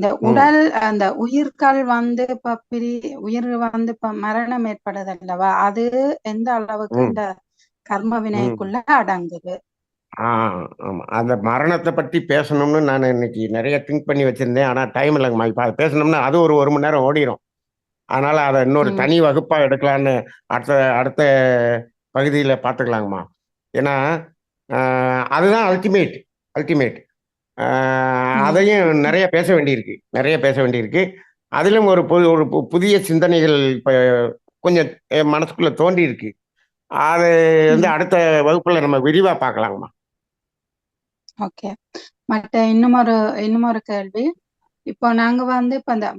இந்த ம், உடல் அந்த உயிர்கள் வந்து உயிர் வந்து இப்ப மரணம் ஏற்படுது அல்லவா, அது எந்த அளவுக்கு ம், இந்த கர்ம ம். வினைக்குள்ள அடங்குது? ஆ, ஆமா. அந்த மரணத்தை பத்தி பேசணும்னு நான் இன்னைக்கு நிறைய திங்க் பண்ணி வச்சிருந்தேன். ஆனா டைம் இல்லைங்கம்மா. இப்ப அது பேசணும்னா அது ஒரு மணி நேரம் ஓடிரும். அதனால அதை இன்னொரு ம். தனி வகுப்பா எடுக்கலான்னு அடுத்த அடுத்த பகுதியில பார்த்துக்கலாங்கம்மா. ஏன்னா அதுதான் அல்டிமேட் அல்டிமேட். ம். அதையும் நிறைய பேச வேண்டியிருக்கு, நிறைய பேச வேண்டியிருக்கு. அதிலும் ஒரு புதிய சிந்தனைகள் இப்ப கொஞ்சம் என் மனசுக்குள்ள தோண்டி இருக்கு. அது வந்து ம். அடுத்த வகுப்புல நம்ம விரிவா பார்க்கலாங்கம்மா. ஓகே. மற்ற இன்னுமொரு கேள்வி. இப்போ நாங்க வந்து இப்ப இந்த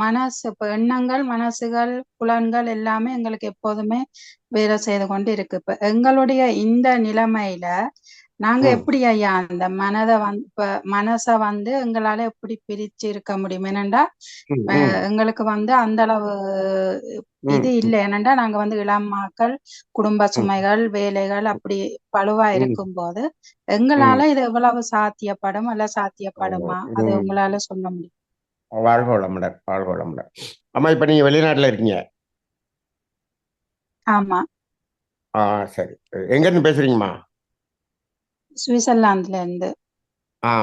மனசு இப்ப எண்ணங்கள், மனசுகள், புலன்கள் எல்லாமே எங்களுக்கு எப்போதுமே வேலை செய்து கொண்டு இருக்கு. இப்ப எங்களுடைய இந்த நிலைமையில நாங்க ம், எப்படி ஐயா அந்த இப்ப மனச வந்து எங்களால எப்படி பிரிச்சு இருக்க முடியும்? ஏனென்றா ம், ம், எங்களுக்கு வந்து அந்த அளவு இது ம், ம், இல்லை. ஏனென்றா நாங்க வந்து இளமாக்கள், குடும்ப ம், சுமைகள், வேலைகள் அப்படி பளுவா ம், இருக்கும்போது ம். எங்களால இது எவ்வளவு சாத்தியப்படும் அல்ல ஆமா. சாத்தியப்படுமா? அது ம். உங்களால சொல்ல முடியும்? வாழ்க வளமுடன், வாழ்க வளமுடன். அம்மா, இப்ப நீங்க வெளிநாட்டுல இருக்கீங்க. ஆமா. ஆ, சரி. எங்க இருந்து பேசுறீங்கம்மா? சுவிட்சர்லாந்துல இருந்து.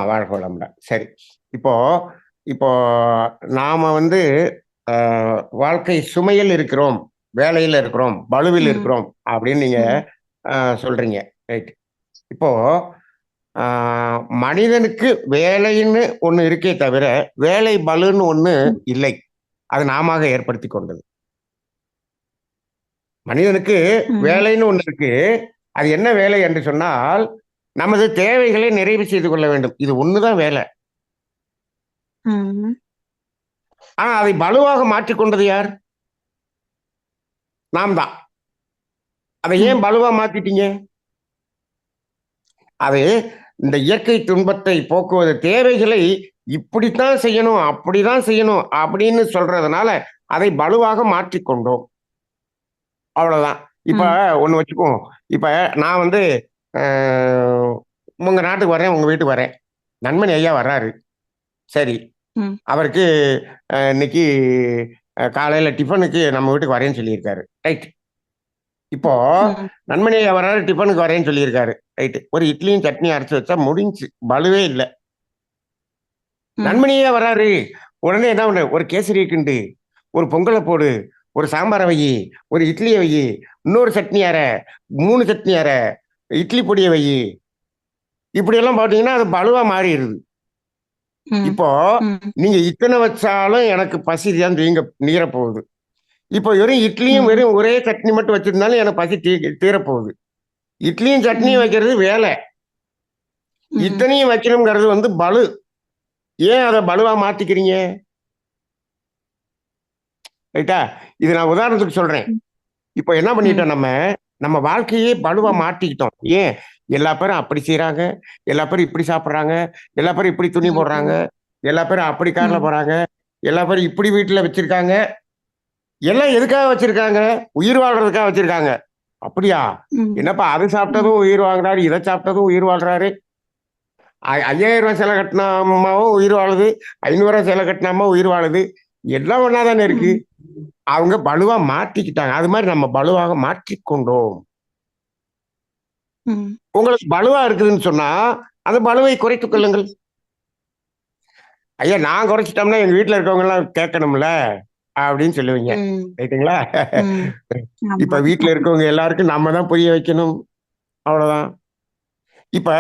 வாழ்க வளமுடன். சரி. இப்போ இப்போ நாம வந்து வாழ்க்கை சுமையில் இருக்கிறோம், வேலையில இருக்கிறோம், பளுவில் ம். இருக்கிறோம் அப்படின்னு நீங்க ம். சொல்றீங்க. ரைட். இப்போ ஆ, மனிதனுக்கு வேலைன்னு ஒண்ணு இருக்கே தவிர, வேலை பளுன்னு ஒண்ணு ம். இல்லை. அது நாமாக ஏற்படுத்திக் கொண்டது. மனிதனுக்கு ம். வேலைன்னு ஒண்ணு இருக்கு. அது என்ன வேலை என்று சொன்னால், நமது தேவைகளை நிறைவு செய்து கொள்ள வேண்டும். இது ஒண்ணுதான் வேலை. ம். ஆனா அதை பளுவாக மாற்றிக் கொண்டது யார்? நாம் தான். அதை ஏன் ம். பளுவா மாத்திட்டீங்க? அது இந்த இயற்கை துன்பத்தை போக்குவது, தேவைகளை இப்படித்தான் செய்யணும், அப்படிதான் செய்யணும் அப்படின்னு சொல்றதுனால அதை பளுவாக மாற்றிக்கொண்டோம். அவ்வளவுதான். இப்ப ம். ஒண்ணு வச்சுக்குவோம். இப்ப நான் வந்து அஹ், உங்க நாட்டுக்கு வரேன், உங்க வீட்டுக்கு வரேன். நண்பன் ஐயா வர்றாரு. சரி. ம். அவருக்கு இன்னைக்கு காலையில டிஃபனுக்கு நம்ம வீட்டுக்கு வரேன்னு சொல்லியிருக்காரு. ரைட். இப்போ ம். நண்பனே வர்றாரு, டிஃபனுக்கு வரேன்னு சொல்லியிருக்காரு. ரைட்டு. ஒரு இட்லியும் சட்னியும் அரைச்சு வச்சா முடிஞ்சு. பலுவே இல்லை. ம். நண்பனையே வராரு. உடனே என்ன பண்ண, ஒரு கேசரிய கிண்டு, ஒரு பொங்கலை போடு, ஒரு சாம்பாரை வை, ஒரு இட்லியை வை, இன்னொரு சட்னி அரை, 3 சட்னி அரை, இட்லி பொடியை வை. இப்படி எல்லாம் பாத்தீங்கன்னா அது பலுவா மாறிடுது. ம். இப்போ ம். நீங்க இத்தனை வச்சாலும் எனக்கு பசி தான் நீங்க போகுது. இப்போ வெறும் இட்லியும் ம். வெறும் ஒரே சட்னி மட்டும் வச்சிருந்தாலும் எனக்கு பசி தீரப்போகுது. இட்லியும் சட்னியும் ம். வைக்கிறது வேலை. ம். இத்தனையும் வைக்கணுங்கிறது வந்து பலு. ஏன் அதை பலுவா மாத்திக்கிறீங்க? ரைட்டா? இது நான் உதாரணத்துக்கு சொல்றேன். இப்போ என்ன ம். பண்ணிட்டோம் நம்ம, நம்ம வாழ்க்கையே பலுவா ம். மாட்டிக்கிட்டோம். ஏன்? எல்லா பேரும் அப்படி செய்றாங்க, எல்லா பேரும் இப்படி சாப்பிடுறாங்க, எல்லா பேரும் இப்படி துணி போடுறாங்க, ம். எல்லா பேரும் அப்படி கார்ல ம். போறாங்க, எல்லா பேரும் இப்படி வீட்டுல வச்சிருக்காங்க. எல்லாம் எதுக்காக வச்சிருக்காங்க? உயிர் வாழ்றதுக்காக வச்சிருக்காங்க. அப்படியா? ம். என்னப்பா அது ம். சாப்பிட்டதும் உயிர் வாங்குறாரு, இதை சாப்பிட்டதும் உயிர் வாழ்றாரு. 5000 செலவு கட்டின அம்மாவும் உயிர் வாழுது, 500 செலவு கட்டின அம்மா உயிர் வாழுது. எல்லாம் ஒண்ணா தானே இருக்கு. ம். அவங்க பலுவா மாற்றிக்கிட்டாங்க. அது மாதிரி நம்ம பலுவாக மாற்றிக்கொண்டோம். ம். உங்களுக்கு பலுவா இருக்குதுன்னு சொன்னா அந்த பலுவை குறைத்துக் கொள்ளுங்கள். ஐயா, நான் குறைச்சிட்டோம்னா எங்க வீட்டுல இருக்கவங்க எல்லாம் கேட்கணும்ல அப்படின்னு சொல்லுவீங்க. ம். ரைட்டுங்களா? ம். இப்ப ஆமா. வீட்டுல இருக்கவங்க எல்லாருக்கும் நம்ம தான் புரிய வைக்கணும். அவ்வளவுதான். இப்ப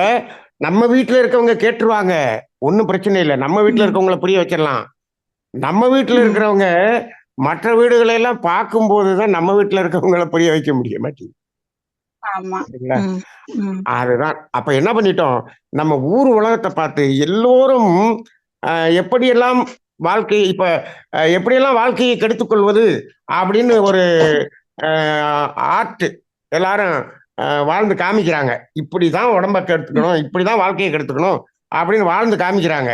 நம்ம வீட்டுல இருக்கவங்க கேட்டுருவாங்க. ஒண்ணும் பிரச்சனை இல்லை. நம்ம வீட்டுல ம். இருக்கவங்கள புரிய வச்சிடலாம். நம்ம வீட்டுல ம். இருக்கிறவங்க மற்ற வீடுகளை எல்லாம் பார்க்கும்போதுதான் நம்ம வீட்டுல இருக்கவங்கள புரிய வைக்க முடிய மாட்டேங்குது. ஆமா. சரிங்களா? ம். ம். அதுதான். அப்ப என்ன பண்ணிட்டோம், நம்ம ஊர் உலகத்தை பார்த்து எல்லோரும் எப்படியெல்லாம் வாழ்க்கை இப்ப எப்படியெல்லாம் வாழ்க்கையை கெடுத்துக் கொள்வது அப்படின்னு ஒரு ஆர்ட் எல்லாரும் வாழ்ந்து காமிக்கிறாங்க. இப்படிதான் உடம்ப ம். கெடுத்துக்கணும், இப்படிதான் வாழ்க்கையை கெடுத்துக்கணும் அப்படின்னு வாழ்ந்து காமிக்கிறாங்க.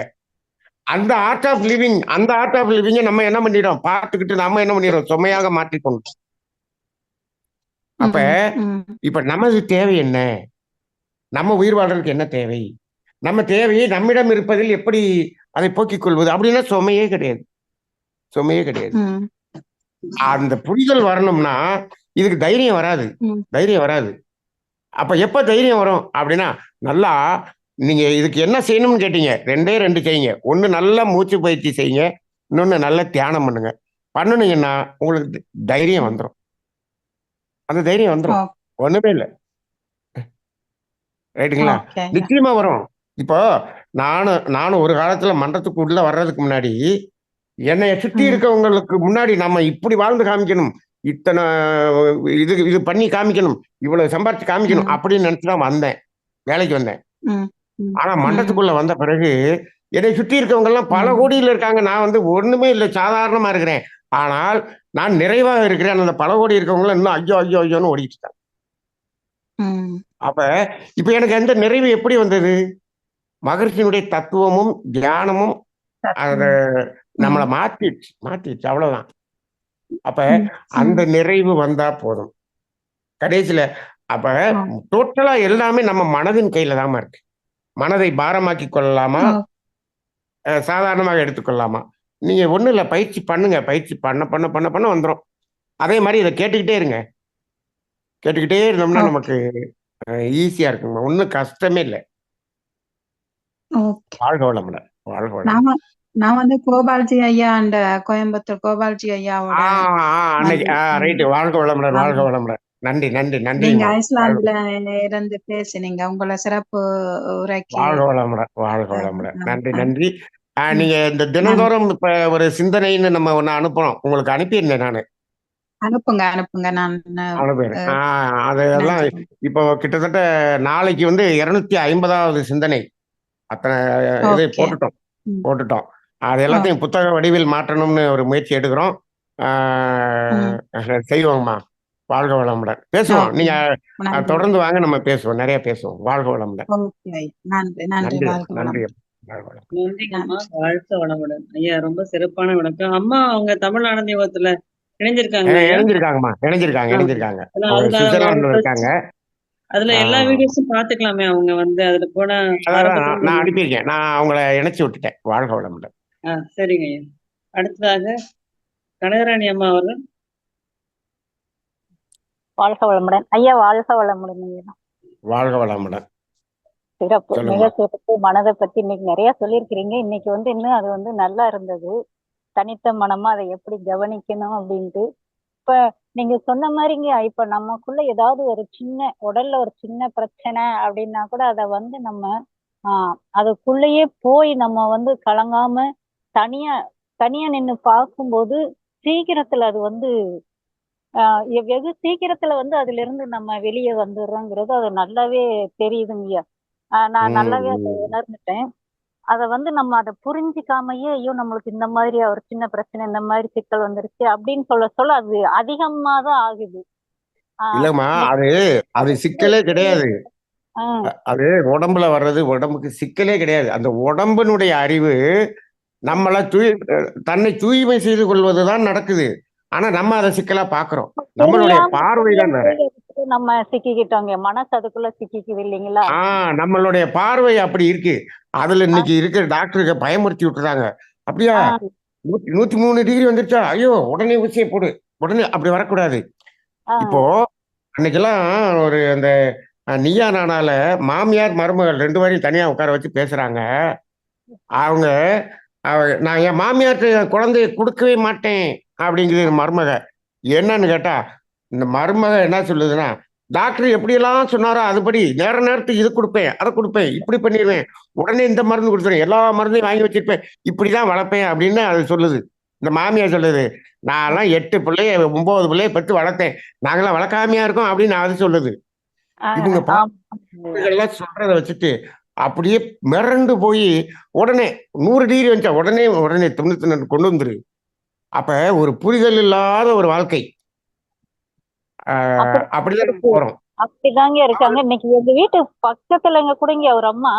அந்த ஆர்ட் ஆஃப் லிவிங்கை நம்ம என்ன பண்ணிடுறோம், பார்த்துக்கிட்டு நம்ம என்ன பண்ணிடுறோம், சுமையாக மாற்றிக்கொண்டோம். அப்ப ம். ம். இப்ப நமது தேவை என்ன? நம்ம உயிர் வாழ்றதுக்கு என்ன தேவை? நம்ம தேவையை நம்மிடம் இருப்பதில் எப்படி அதை போக்கிக் கொள்வது அப்படின்னா சுமையே கிடையாது, சுமையே கிடையாது. ம், அந்த புரிதல் வரணும்னா இதுக்கு தைரியம் வராது, ம், தைரியம் வராது. அப்ப எப்ப தைரியம் வரும் அப்படின்னா, நல்லா நீங்க இதுக்கு என்ன செய்யணும்னு கேட்டீங்க. 2டே 2 செய்யுங்க. ஒண்ணு நல்லா மூச்சு பயிற்சி செய்யுங்க. இன்னொன்னு நல்லா தியானம் பண்ணுங்க. பண்ணுனீங்கன்னா உங்களுக்கு தைரியம் ம். வந்துரும். அந்த தைரியம் வந்துரும். ஓ- ஒண்ணுமே இல்ல. ரைட்டுங்களா? ஓகே ஐயா. நிச்சயமா வரும். இப்போ நானும் ஒரு காலத்துல மன்றத்துக்கு உள்ள வர்றதுக்கு முன்னாடி, என்னைய சுத்தி ம், இருக்கவங்களுக்கு முன்னாடி நம்ம இப்படி வாழ்ந்து காமிக்கணும். இத்தன இது இது பண்ணி காமிக்கணும். இவ்வளவு சம்பாரிச்சு காமிக்கணும் ம், அப்படின்னு நினைச்சு தான் வந்தேன். வேலைக்கு வந்தேன். ம், ம், ஆனா ம், மன்றத்துக்குள்ள வந்த பிறகு என்னை சுத்தி இருக்கவங்க எல்லாம் பல ம், கோடியில இருக்காங்க. நான் வந்து ஒண்ணுமே இல்லை, சாதாரணமா இருக்கிறேன். ஆனால் நான் நிறைவாக இருக்கிறேன். அந்த பல கோடி இருக்கவங்க எல்லாம் இன்னும் ஐயோ ஐயோ ஐயோன்னு ஓடிட்டு இருக்காங்க. ம். அப்ப இப்ப எனக்கு அந்த நிறைவு எப்படி வந்தது? மகர்ஷியினுடைய தத்துவமும் தியானமும் அத சத்தம். நம்மளை ம், மாத்திடுச்சு, மாத்திடுச்சு, அவ்வளவுதான். அப்ப ம், அந்த ம். நிறைவு வந்தா போதும் கடைசியில. அப்ப ஓ, டோட்டலா எல்லாமே நம்ம மனதின் கையில தாமா இருக்கு. மனதை பாரமாக்கி கொள்ளலாமா, ஓ, சாதாரணமாக எடுத்துக்கொள்ளலாமா? நீங்க ஒண்ணும் இல்ல, பயிற்சி பண்ணுங்க. பயிற்சி பண்ண பண்ண பண்ண பண்ண வந்துரும். அதே மாதிரி இதை கேட்டுக்கிட்டே இருங்க. கேட்டுக்கிட்டே இருந்தோம்னா ஓகே, நமக்கு ஈஸியா இருக்குங்க. ஒன்றும் கஷ்டமே இல்லை. ஓகே. வாழ்க வளமுடன், வாழ்க நான் வளமுடன். வ- நான் வந்து கோபால்ஜி ஐயா அந்த கோயம்புத்தூர் கோபால்ஜி ஐயாவோட அன்னைக்கு வந்து ம், ரைட்டு. வாழ்க வளமுடன், வாழ்க வந்து வளமுடன். நன்றி நன்றி நீங்க நன்றிங்கம்மா. வாழ்க ஐஸ்லாந்துல இருந்து பேசினீங்க. உங்கள சிறப்பு உரைக்கு வாழ்க வளமுடன், வாழ்க வளமுடன். நன்றி நன்றி. நன்றி. ம், நீங்க இந்த நன்றி. தினந்தோறும் இப்ப ஒரு சிந்தனைன்னு நம்ம ஒண்ணு அனுப்புறோம். உங்களுக்கு அனுப்பியிருந்தேன் நானு. அனுப்புங்க, அனுப்புங்க. நான் அனுப்பிடுறேன். அஹ், அதெல்லாம் நன்றி. இப்போ கிட்டத்தட்ட நாளைக்கு வந்து 250வது சிந்தனை. அத்தனை இதை ஓகே. போட்டுட்டோம், ம், போட்டுட்டோம். அது ஓ, எல்லாத்தையும் புத்தக வடிவில் மாற்றணும்னு ஒரு முயற்சி எடுக்கிறோம். ம், செய்வோங்கம்மா. வாழ்க வளமுடன். பேசுவோம். ஓகே. நீங்க நன்றி. தொடர்ந்து வாங்க, நம்ம பேசுவோம், நிறைய பேசுவோம். வாழ்க வளமுடன். ஓகே. நன்றி, நன்றி. நன்றி வாழ்க நன்றி. வளம். வாழ்க வளமுடன். நன்றிங்கம்மா. நன்றி. வாழ்க வளமுடன். ஐயா ரொம்ப சிறப்பான விளக்கம். அம்மா அவங்க தமிழ் ஆனந்த யுகத்துல இணைஞ்சிருக்காங்களா ஐயா? இணைஞ்சிருக்காங்கம்மா, இணைஞ்சிருக்காங்க, ஆ. இணைஞ்சிருக்காங்க. அதுல அவங்க அதுல சுவிட்சர்லாந்துல அவங்க இருக்காங்க. அதுல எல்லா ஆஹ் வீடியோஸும் பாத்துக்கலாமே அவங்க வந்து அதுல போனா அதான் ஆரம்பத்துல நான் அனுப்பியிருக்கேன். நான் அவங்கள இணைச்சு விட்டுட்டேன். வாழ்க வளமுடன். சரிங்க ஐயா. அடுத்ததாக கனகராணி அம்மா அவர்கள். வாழ்க வளமுடன் ஐயா. வாழ்க வளமுடன் ஐயா. வாழ்க வளமுடன். சிறப்பு, மிக சொல்லுங்கம்மா. சிறப்பு. மனதை பத்தி இன்னைக்கு நிறைய சொல்லியிருக்கிறீங்க. இன்னைக்கு வந்து இன்னும் அது வந்து நல்லா இருந்தது. தனித்த மனமா அதை எப்படி கவனிக்கணும் அப்படின்ட்டு. இப்ப நீங்க சொன்ன மாதிரிங்க, இப்ப நமக்குள்ள ஏதாவது ஒரு சின்ன உடல்ல ஒரு சின்ன பிரச்சனை அப்படின்னா கூட அதை வந்து நம்ம அதுக்குள்ளேயே போய் நம்ம வந்து கலங்காம தனியா தனியா நின்னு பார்க்கும்போது சீக்கிரத்துல அது வந்து வெகு சீக்கிரத்துல வந்து அதுல இருந்து நம்ம வெளியே வந்துடுறோங்கிறது அது நல்லாவே தெரியுதுங்கய்யா. நான் ம், நல்லாவே அதை ம். உணர்ந்துட்டேன். அதை வந்து நம்ம அதை புரிஞ்சுக்காமயே ஐயோ நம்மளுக்கு இந்த மாதிரி ஒரு சின்ன பிரச்சனை இந்த மாதிரி சிக்கல் வந்துருச்சு அப்படின்னு சொல்ல சொல்ல அது அதிகமா தான் ஆகுது. ஆஹ் இல்லம்மா, இந்த அது அது வந்து சிக்கலே கிடையாது. ஆஹ் அது உடம்புல வர்றது உடம்புக்கு சிக்கலே கிடையாது. அந்த உடம்பினுடைய அறிவு நம்மள தன்னை தூய்மை செய்து கொள்வதுதான் நடக்குது. ஆனா நம்ம அதை சிக்கலா பார்க்கிறோம். நம்மளுடைய தெரியாம பார்வை தான் வேற. நம்ம சிக்கிக்கிட்டோங்க. மனசு அதுக்குள்ள சிக்கிக்குது இல்லைங்களா? நம்மளுடைய பார்வை அப்படி இருக்கு. அதுல இன்னைக்கு இருக்கிற டாக்டருக்கு பயமுறுத்தி விட்டுறாங்க. அப்படியா? ஆஹ் 103 டிகிரி வந்துருச்சா? ஐயோ, உடனே ஊசியை போடு. உடனே அப்படி வரக்கூடாது. ஆஹ் இப்போ அன்னைக்கெல்லாம் ஒரு அந்த நீயா நானால மாமியார் மருமகள் 2 பேரையும் தனியா உட்கார வச்சு பேசுறாங்க. அவங்க நான் என் மாமியார்ட்ட என் குழந்தைய கொடுக்கவே மாட்டேன் அப்படிங்குது மருமக. என்னன்னு கேட்டா, இந்த மருமக என்ன சொல்லுதுன்னா, டாக்டர் எப்படியெல்லாம் சொன்னாரோ அதுபடி நேரத்துக்கு இது கொடுப்பேன், அதை கொடுப்பேன், இப்படி பண்ணிடுவேன், உடனே இந்த மருந்து கொடுத்துருவேன், எல்லா மருந்தையும் வாங்கி வச்சிருப்பேன், இப்படிதான் வளர்ப்பேன் அப்படின்னு அது சொல்லுது. இந்த மாமியார் சொல்லுது, நான்லாம் 8 பிள்ளைய 9 பிள்ளைய பெற்று வளர்த்தேன், நாங்களாம் வளர்க்காமையா இருக்கோம் அப்படின்னு அது சொல்லுது. இவங்க எல்லாம் சொல்றத வச்சுட்டு அப்படியே மிரண்டு போய் உடனே 100 டிகிரி வந்துச்சா உடனே உடனே 92 கொண்டு வந்துரு. அப்ப ஒரு புரிதல் இல்லாத ஒரு வாழ்க்கை. அப்படிதான் போறோம். அப்படிதாங்க இருக்காங்க. இன்னைக்கு எங்க வீட்டு பக்கத்துலங்க கூடங்க ஒரு அம்மா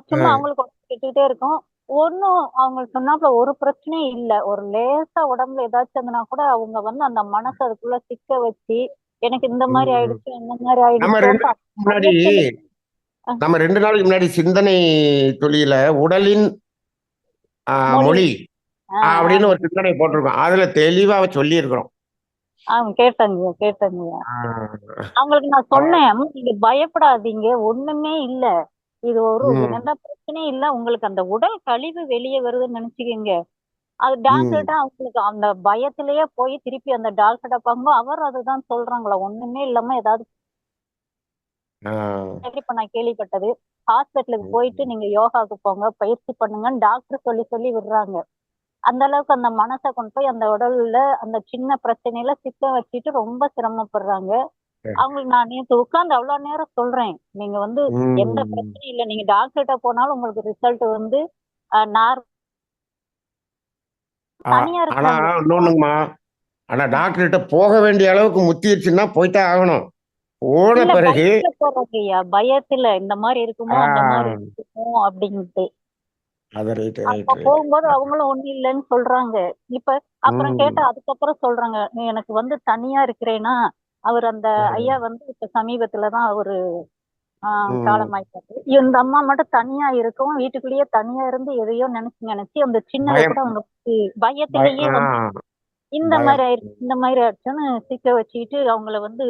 சும்மா அவங்களுக்கு கேட்டுக்கிட்டே இருக்கும். ஒன்னும் அவங்க சொன்னாப்புல ஒரு பிரச்சனையும் இல்ல. ஒரு லேசா உடம்புல ஏதாச்சும் இருந்தனா கூட அவங்க வந்து அந்த மனசு அதுக்குள்ள சிக்க வச்சு எனக்கு இந்த மாதிரி ஆயிடுச்சு அந்த மாதிரி நம்ம ஆயிடுச்சு. 2 நாளைக்கு முன்னாடி சிந்தனை தொழில உடலின் மொழி. மொழி அப்படின்னு ஒரு ஆமா. சிந்தனை போட்டிருக்கோம். அதுல தெளிவா சொல்லி இருக்கிறோம். கேட்டேங்க. அவங்களுக்கு நான் சொன்னேன், அம்மா நீங்க பயப்படாதீங்க, ஒண்ணுமே இல்ல. இது ஒரு என்னடா பிரச்சனையே இல்ல. உங்களுக்கு அந்த உடல் கழிவு வெளியே வருதுன்னு நினைச்சுக்கங்க. அது டாக்டர்கிட்ட அவங்களுக்கு அந்த பயத்திலேயே போய் திருப்பி அந்த டாக்டர்கிட்ட பார்க்கும்போது அவர் அதுதான் சொல்றாங்களா, ஒண்ணுமே இல்லாம ஏதாவது இப்ப நான் கேள்விப்பட்டது. ஹாஸ்பிட்டலுக்கு போயிட்டு நீங்க யோகாவுக்கு போங்க, பயிற்சி பண்ணுங்கன்னு டாக்டர் சொல்லி விடுறாங்க. அந்த அளவுக்கு அந்த மனசை கொண்டு போய் அந்த உடல்ல அந்த சின்ன பிரச்சனையில சிக்க வச்சுட்டு ரொம்ப சிரமப்படுறாங்க. அவங்களுக்கு நான் நேற்று உட்கார்ந்து அவ்வளவு நேரம் சொல்றேன், நீங்க வந்து எந்த பிரச்சனையும் இல்லை, நீங்க டாக்டர்கிட்ட போனாலும் உங்களுக்கு ரிசல்ட் வந்து தனியா ஆனா இருக்கிறவங்களுக்கு இன்னொன்னுங்கம்மா, ஆனா டாக்டர்கிட்ட போக வேண்டிய அளவுக்கு முத்திருச்சுன்னா போய்தான் ஆகணும். போன இல்ல பிறகு பயத்துல போறாங்க ஐயா, பயத்துல இந்த மாதிரி இருக்குமோ அந்த மாதிரி இருக்குமோ அப்படின்ட்டு. அது ரைட் அப்ப போகும்போது அவங்களும் ஒண்ணும் இல்லைன்னு சொல்றாங்க. இப்ப அப்புறம் கேட்டா அதுக்கப்புறம் சொல்றாங்க, எனக்கு வந்து தனியா இருக்கிறேன்னா, அவர் அந்த ஐயா வந்து இப்ப சமீபத்துலதான் அவரு காலமாயிட்டாரு. இந்த அம்மா மட்டும் தனியா இருக்கவும் வீட்டுக்குள்ளேயே தனியா இருந்து எதையோ நினைச்சு அந்த சின்னதை கூட அவங்க பயத்திலேயே வந்து இந்த மாதிரி ஆயிடுச்சு இந்த மாதிரி ஆயிடுச்சுன்னு சிக்க வச்சுக்கிட்டு அவங்கள வந்து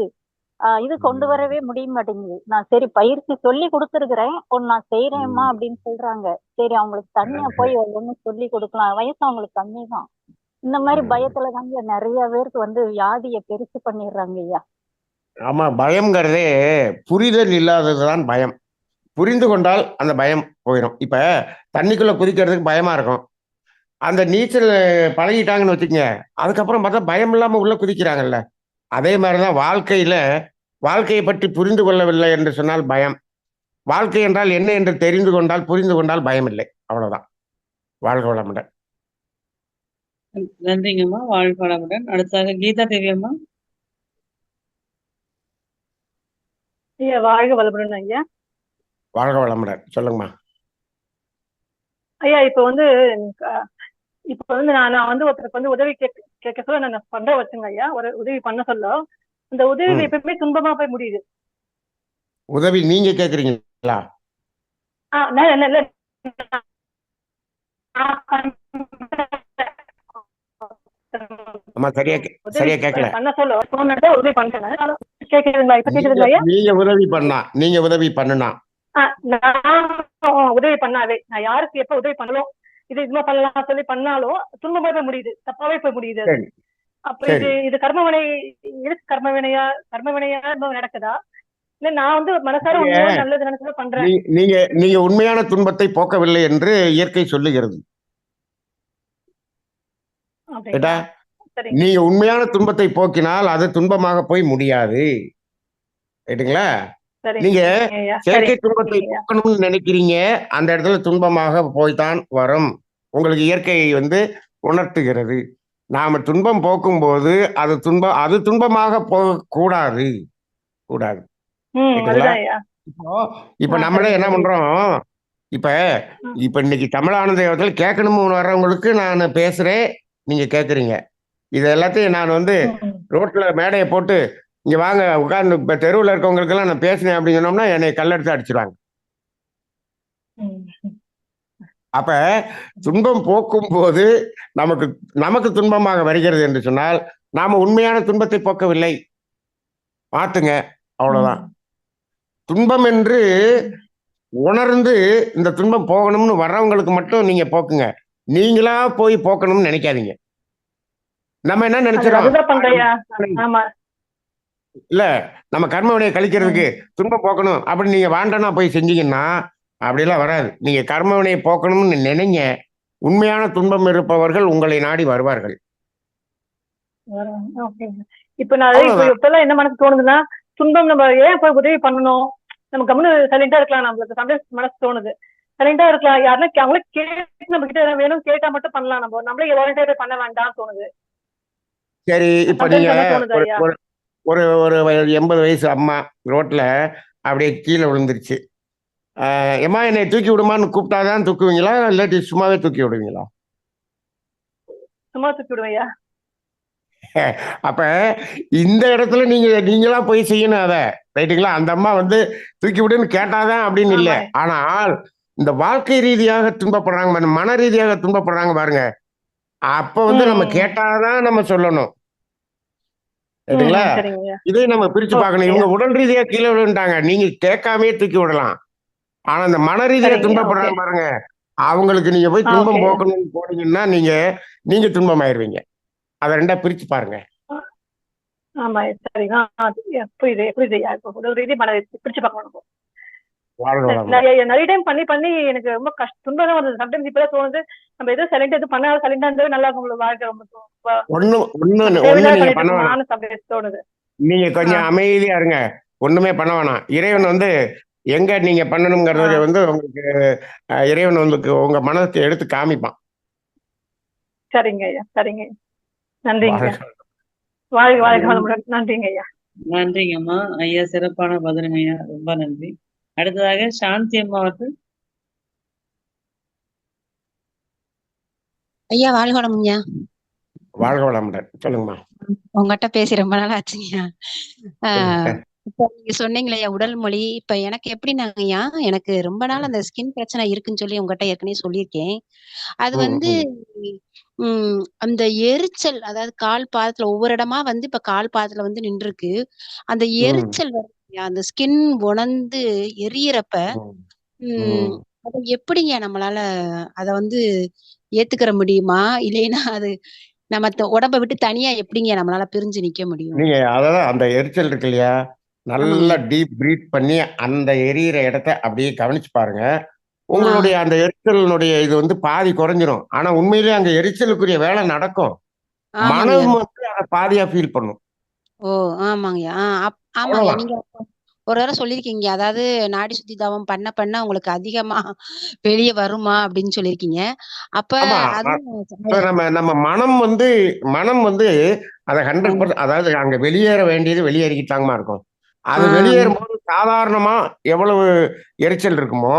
இது கொண்டு வரவே முடிய மாட்டேங்குது. நான் சரி பயிற்சி சொல்லி கொடுத்துருக்கிறேன், ஒன்னு நான் செய்யறேம்மா அப்படின்னு சொல்றாங்க. சரி அவங்களுக்கு தனியா போய் ஒண்ணு சொல்லி கொடுக்கலாம், வயசு அவங்களுக்கு கம்மி தான். இந்த மாதிரி பயத்துல தாங்க நிறைய பேருக்கு வந்து வியாதியை பெருசு பண்ணிடுறாங்க ஐயா. ஆமா, பயம்ங்கிறதே புரிதல் இல்லாததுதான் பயம். புரிந்து கொண்டால் அந்த பயம் போயிடும். இப்ப தண்ணிக்குள்ள குதிக்கிறதுக்கு பயமா இருக்கும். அந்த நீச்சல் பழகிட்டாங்கன்னு வச்சுக்கங்க, அதுக்கப்புறம் பார்த்தா பயம் இல்லாம உள்ள குதிக்கிறாங்கல்ல. அதே மாதிரிதான் வாழ்க்கையை பற்றி புரிந்து கொள்ளவில்லை என்று சொன்னால் பயம். வாழ்க்கை என்றால் என்ன என்று தெரிந்து கொண்டால் புரிந்து கொண்டால் பயம் இல்லை. அவ்வளவுதான். வாழ்க வளமுடன். நன்றிங்கம்மா. வாழ்க வளமுடன். அடுத்தாக கீதா தேவி அம்மா. ஐயா வாழ்க வளமுடன் ஐயா. வாழ்க வளமுடன். சொல்லுங்கம்மா. ஐயா இப்ப வந்து நான் வந்து ஒருத்தருக்கு வந்து உதவி கேட்க சொல்ல நான் பண்ற வச்சுங்க ஐயா, ஒரு உதவி பண்ண சொல்ல அந்த உதவி எப்பவுமே துன்பமா போய் முடியுது. உதவி நீங்க கேக்குறீங்களா? சரியா கேட்கல. பண்ண சொல்ல உதவி பண்றேன். கேக்குதுங்களா? இப்ப கேக்குதுங்களா ஐயா? நீங்க உதவி பண்ணுனா நான் உதவி பண்ணாவே நான் யாருக்கு எப்ப உதவி பண்ணலும் இது இதுமா பண்ணலாம் சொல்லி பண்ணாலும் துன்பமா போய் முடியுது, தப்பாவே போய் முடியுது. அப்ப இது கர்மவினையா நடக்குதா இல்ல நான் வந்து மனசார நல்லது நினைச்சு பண்றேன்? நீங்க உண்மையான துன்பத்தை போக்கவில்லை என்று இயற்கை சொல்லுகிறது. நீங்க உண்மையான துன்பத்தை போக்கினால் அது துன்பமாக போய் முடியாது. ரைட்டுங்களா? நீங்க செயற்கை துன்பத்தை போக்கணும்னு நினைக்கிறீங்க, அந்த இடத்துல துன்பமாக போய்தான் வரும். உங்களுக்கு இயற்கை வந்து உணர்த்துகிறது. நாம துன்பம் போக்கும் போது அது துன்பமாக போக கூடாது. இப்ப நம்மளே என்ன பண்றோம், இப்ப இன்னைக்கு தமிழானந்த கேட்கணும்னு வர்றவங்களுக்கு நான் பேசுறேன், நீங்க கேக்குறீங்க. இது எல்லாத்தையும் நான் வந்து ரோட்ல மேடையை போட்டு இங்க வாங்க உட்கார்ந்து இப்ப தெருவில் இருக்கவங்களுக்கு எல்லாம் நான் பேசினேன் அப்படின்னு சொன்னோம்னா என்னை கல்லெடுத்து அடிச்சிருவாங்க. அப்ப துன்பம் போக்கும் போது நமக்கு துன்பமாக வருகிறது என்று சொன்னால் நாம உண்மையான துன்பத்தை போக்கவில்லை. பார்த்துங்க, அவ்வளவுதான். துன்பம் என்று உணர்ந்து இந்த துன்பம் போகணும்னு வர்றவங்களுக்கு மட்டும் நீங்க போக்குங்க. நீங்களா போய் போக்கணும்னு நினைக்காதீங்க. நம்ம என்ன நினைச்சிடறோம், இல்ல நம்ம கர்ம வினையை கழிக்கிறதுக்கு துன்பம் போக்கணும் அப்படின்னு நீங்க வேண்டாம்னா போய் செஞ்சீங்கன்னா அப்படியெல்லாம் வராது. நீங்க கர்ம வினையை போக்கணும்னு நினைங்க, உண்மையான துன்பம் இருப்பவர்கள் உங்களை நாடி வருவார்கள். இப்ப நான் இப்பெல்லாம் என்ன மனசு தோணுதுன்னா, துன்பம் நம்ம ஏன் போய் உதவி பண்ணணும், நம்ம கம்முனு சைலண்டா இருக்கலாம். நம்மளுக்கு சம்டைம்ஸ் மனசு தோணுது சைலண்டா இருக்கலாம். யாருன்னா அவங்களே கேட்டு நம்ம கிட்ட வேணும் கேட்டா மட்டும் பண்ணலாம், நம்மளே வாலண்டியர் பண்ண வேண்டாம் தோணுது. சரி, இப்ப நீங்க ஒரு 80 வயசு அம்மா ரோட்ல அப்படியே கீழே விழுந்துருச்சு. எம்மா என்னை தூக்கி விடுமான்னு கூப்பிட்டாதான் தூக்குவீங்களா, இல்லாட்டி சும்மாவே தூக்கி விடுவீங்களா? சும்மா தூக்கி விடுவையா. அப்ப இந்த இடத்துல நீங்களா போய் செய்யணும் அத, ரைட்டுங்களா? அந்த அம்மா வந்து தூக்கி விடுன்னு கேட்டாதான் அப்படின்னு இல்லை. ஆனால் இந்த வாழ்க்கை ரீதியாக துன்பப்படுறாங்க பாருங்க, மன ரீதியாக துன்பப்படுறாங்க பாருங்க. அப்ப வந்து நம்ம கேட்டாதான் நம்ம சொல்லணும். சரிங்களா? சரிங்க. இதை நம்ம பிரிச்சு பார்க்கணும். இவங்க உடல் ரீதியா கீழே விழுந்துட்டாங்க, நீங்க கேட்காமே தூக்கி விடலாம். ஆனா இந்த மன ரீதியா துன்பப்படுறாங்க பாருங்க, அவங்களுக்கு நீங்க போய் துன்பம் போக்கணும்னு போனீங்கன்னா நீங்க துன்பமாயிருவீங்க. அதை ரெண்டா பிரிச்சு பாருங்க. ஆமா சரிங்க. புரியுது புரியுது. உடல் ரீதி மன ரீதி பிரிச்சு பார்க்கணும். நிறைய டைம் பண்ணி எனக்கு ரொம்ப துன்பம் தான் வருது. சம்டைம்ஸ் இப்பதான் தோணுது, நம்ம எதுவும் சைலண்ட் எதுவும் பண்ணாத சைலண்டா இருந்தாலும் நல்லா இருக்கும் வாழ்க்கை. ரொம்ப தோணுது. நீங்க கொஞ்சம் அமைதியா இருங்க, ஒண்ணுமே பண்ண வேணாம். இறைவன் வந்து எங்க நீங்க பண்ணணுங்கிறத வந்து உங்களுக்கு இறைவன் வந்து உங்க மனசுக்கு எடுத்து காமிப்பான். சரிங்க ஐயா, சரிங்க. நன்றிங்க. வாழ்க வாழ்க. நன்றிங்க ஐயா. நன்றிங்கம்மா ஐயா, சிறப்பான பதிலுங்க ஐயா, ரொம்ப நன்றி. அடுத்ததாக சாந்தி அம்மா அவர்கள். ஐயா வாழ்க வளமுங்க. வாழ்க வளமுடன். சொல்லுங்கம்மா. உங்ககிட்ட பேசி ரொம்ப நாள் ஆச்சுங்கய்யா. இப்ப நீங்க சொன்னீங்களே உடல் மொழி, இப்ப எனக்கு எப்படின்னாங்கய்யா, எனக்கு ரொம்ப நாள் அந்த ஸ்கின் பிரச்சனை இருக்குன்னு சொல்லி உங்ககிட்ட ஏற்கனவே சொல்லியிருக்கேன். அது வந்து அந்த எரிச்சல், அதாவது கால் பாதத்துல ஒவ்வொரு இடமா வந்து இப்ப கால் பாதத்துல வந்து நின்றுருக்கு. அந்த எரிச்சல் அந்த ஸ்கின் உணர்ந்து எரியறப்ப அது எப்படிங்க நம்மளால அத வந்து ஏத்துக்கிற முடியுமா? இல்லைன்னா அது நம்ம உடம்ப விட்டு தனியா எப்படிங்க நம்மளால பிரிஞ்சு நிக்க முடியும்? நீங்க அதான் அந்த எரிச்சல் இருக்கு இல்லையா, நல்லா டீப் பிரீத் பண்ணி அந்த எரியிற இடத்த அப்படியே கவனிச்சு பாருங்க. உங்களுடைய அந்த எரிச்சலினுடைய இது வந்து பாதி குறைஞ்சிரும். ஆனா உண்மையிலேயே அங்க எரிச்சலுக்குரிய வேலை நடக்கும். மனம் வந்து அதை பாதியா ஃபீல் பண்ணும். ஓ ஆமாங்கய்யா. ஆமாங்க. நீங்க ஒரு தடவை சொல்லியிருக்கீங்க, அதாவது நாடி சுத்தி தவம் பண்ண பண்ண உங்களுக்கு அதிகமா வெளியே வருமா அப்படின்னு சொல்லியிருக்கீங்க. அப்ப நம்ம மனம் வந்து அதை 100%, அதாவது அங்க வெளியேற வேண்டியது வெளியேறிக்கிட்டாங்கமா இருக்கும். அது வெளியேறும் போது சாதாரணமா எவ்வளவு எரிச்சல் இருக்குமோ,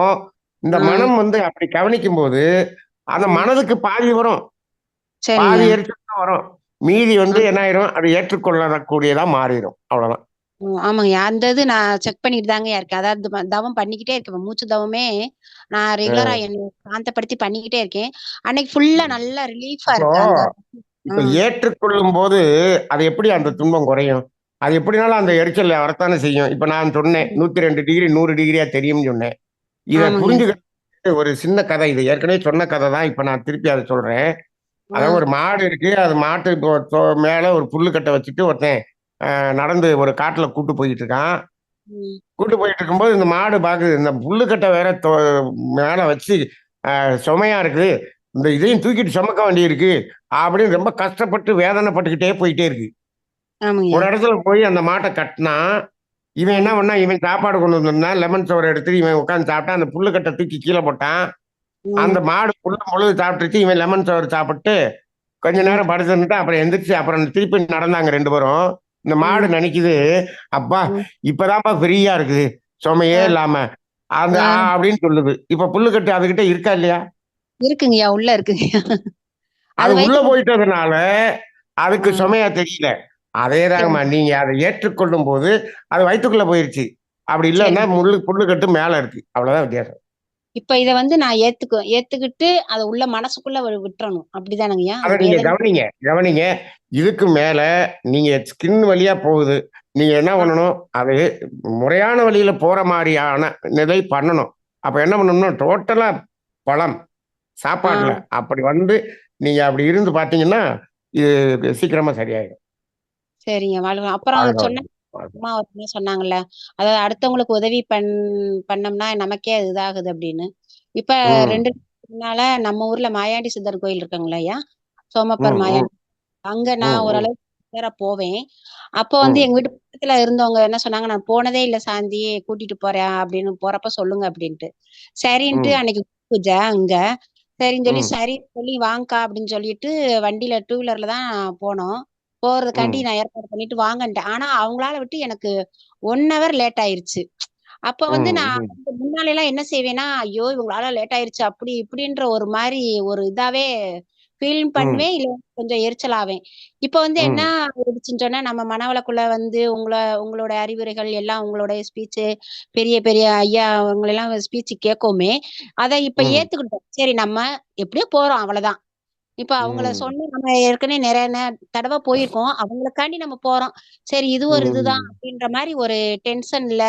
இந்த மனம் வந்து அப்படி கவனிக்கும் போது அந்த மனதுக்கு பாதி வரும், பாதி எரிச்சல் தான் வரும். மீதி வந்து என்ன ஆயிரும், அது ஏற்றுக்கொள்ளக்கூடியதா மாறிடும். அவ்வளவுதான். ஆமாங்க. அந்த இது நான் செக் பண்ணிட்டு தாங்க இருக்கேன். அதாவது தவம் பண்ணிக்கிட்டே இருக்கேன். மூச்சு தவமே நான் ரெகுலரா என்னை சாந்தப்படுத்தி பண்ணிக்கிட்டே இருக்கேன். அன்னைக்கு ஃபுல்லா நல்லா ரிலீஃபா இருக்கு. இப்ப ஏற்றுக்கொள்ளும் போது அது எப்படி அந்த துன்பம் குறையும்? அது எப்படினாலும் அந்த எரிச்சல் வரத்தானே செய்யும். இப்ப நான் சொன்னேன் 102 டிகிரி 100 டிகிரியா தெரியும்னு சொன்னேன். இதை புரிஞ்சுக்க ஒரு சின்ன கதை, இது ஏற்கனவே சொன்ன கதை தான், இப்ப நான் திருப்பி அதை சொல்றேன். அதாவது ஒரு மாடு இருக்கு, அது மாட்டு மேல ஒரு புல்லுக்கட்டை வச்சுட்டு ஒருத்தன் நடந்து ஒரு காட்டுல கூட்டு போயிட்டு இருக்கான். கூட்டு போயிட்டு இருக்கும்போது இந்த மாடு பாக்குது, இந்த புல்லுக்கட்டை வேற மேல வச்சு சுமையா இருக்குது, இந்த இதையும் தூக்கிட்டு சுமக்க வேண்டி இருக்கு அப்படின்னு ரொம்ப கஷ்டப்பட்டு வேதனைப்பட்டுக்கிட்டே போயிட்டே இருக்கு. ஒரு இடத்துல போய் அந்த மாட்டை கட்டினா, இவன் என்ன பண்ணா, இவன் சாப்பாடு கொண்டு வந்திருந்தா லெமன் சோறு எடுத்து இவன் உட்காந்து சாப்பிட்டான். அந்த புல்லுக்கட்டை தூக்கி கீழே போட்டான். அந்த மாடு முழுது சாப்பிட்டுச்சு. இவன் லெமன் சோறு சாப்பிட்டு கொஞ்ச நேரம் படுத்துட்டு அப்புறம் எந்திரிச்சு அப்புறம் திருப்பி நடந்தாங்க 2 பேரும். இந்த மாடு நினைக்குது, அப்பா இப்பதான்ப்பா ஃப்ரீயா இருக்குது, சுமையே இல்லாம அந்த அப்படின்னு சொல்லுது. இப்ப புல்லுக்கட்டு அதுகிட்ட இருக்கா இல்லையா? இருக்குங்கய்யா, உள்ள இருக்குங்கய்யா. அது உள்ள போயிட்டதுனால அதுக்கு சுமையா தெரியல. அதேதாங்கம்மா, நீங்க அதை ஏற்றுக்கொள்ளும் போது அது வயிற்றுக்குள்ள போயிருச்சு. அப்படி இல்லைன்னா புல்லுக்கட்டு மேல இருக்கு. அவ்வளவுதான் வித்தியாசம். இப்ப இத வந்து நான் ஏத்துக்கிட்டு அதை உள்ள மனசுக்குள்ள விட்டுறணும், அப்படிதானங்கய்யா? அதை நீங்க கவனிங்க. இதுக்கு மேல நீங்க ஸ்கின் வழியா போகுது, நீங்க என்ன பண்ணணும், அது முறையான வழியில போற மாதிரியான நிலை பண்ணணும். அப்ப என்ன பண்ணணும்னா டோட்டலா பழம் சாப்பாடுல அப்படி வந்து நீங்க அப்படி இருந்து பாத்தீங்கன்னா இது சீக்கிரமா சரியாயிடும். சரிங்க வாழ்க. அப்புறம் அம்மா சொன்னாங்கல்ல, அதாவது அடுத்தவங்களுக்கு உதவி பண்ணோம்னா நமக்கே அது இதாகுது அப்படின்னு. இப்ப 2 நாளா நம்ம ஊர்ல மாயாண்டி சித்தர் கோயில் இருக்காங்களா ஐயா, சோமப்பர் மாயாண்டி, அங்க நான் ஓரளவுக்கு போவேன். அப்போ வந்து எங்க வீட்டு பக்கத்துல இருந்தவங்க என்ன சொன்னாங்க, நான் போனதே இல்ல சாந்தி, கூட்டிட்டு போறேன் அப்படின்னு, போறப்ப சொல்லுங்க அப்படின்ட்டு. சரின்ட்டு அன்னைக்கு பூஜை அங்க, சரின்னு சொல்லி சொல்லி வாங்கக்கா அப்படின்னு சொல்லிட்டு வண்டியில 2 வீலர்ல தான் போனோம். போறதுக்காண்டி நான் ஏற்பாடு பண்ணிட்டு வாங்கன்ட்டேன். ஆனா அவங்களால விட்டு எனக்கு 1 hour லேட் ஆயிருச்சு. அப்ப வந்து நான் முன்னால எல்லாம் என்ன செய்வேன்னா, ஐயோ இவங்களால லேட் ஆயிருச்சு அப்படி இப்படின்ற ஒரு மாதிரி ஒரு இதாவே ஃபீல் ம் பண்ணுவேன், இல்ல கொஞ்சம் எரிச்சலாவேன். இப்ப வந்து என்ன ம் ஆயிடுச்சுன்னு சொன்னா, நம்ம மனவளக்குள்ள வந்து உங்களோட அறிவுரைகள் எல்லாம் உங்களுடைய ஸ்பீச்சு, பெரிய பெரிய ஐயா அவங்களெல்லாம் ஸ்பீச் கேட்கவுமே, அத இப்ப ம் ஏத்துக்கிட்டோம். சரி நம்ம எப்படியோ போறோம் அவ்வளவுதான். இப்ப அவங்கள ம் சொன்னா நம்ம ஏற்கனவே நிறைய தடவை போயிருக்கோம். அவங்களுக்காண்டி நம்ம போறோம். சரி இது ஒரு இதுதான் ம் அப்படின்ற மாரி ஒரு டென்ஷன்ல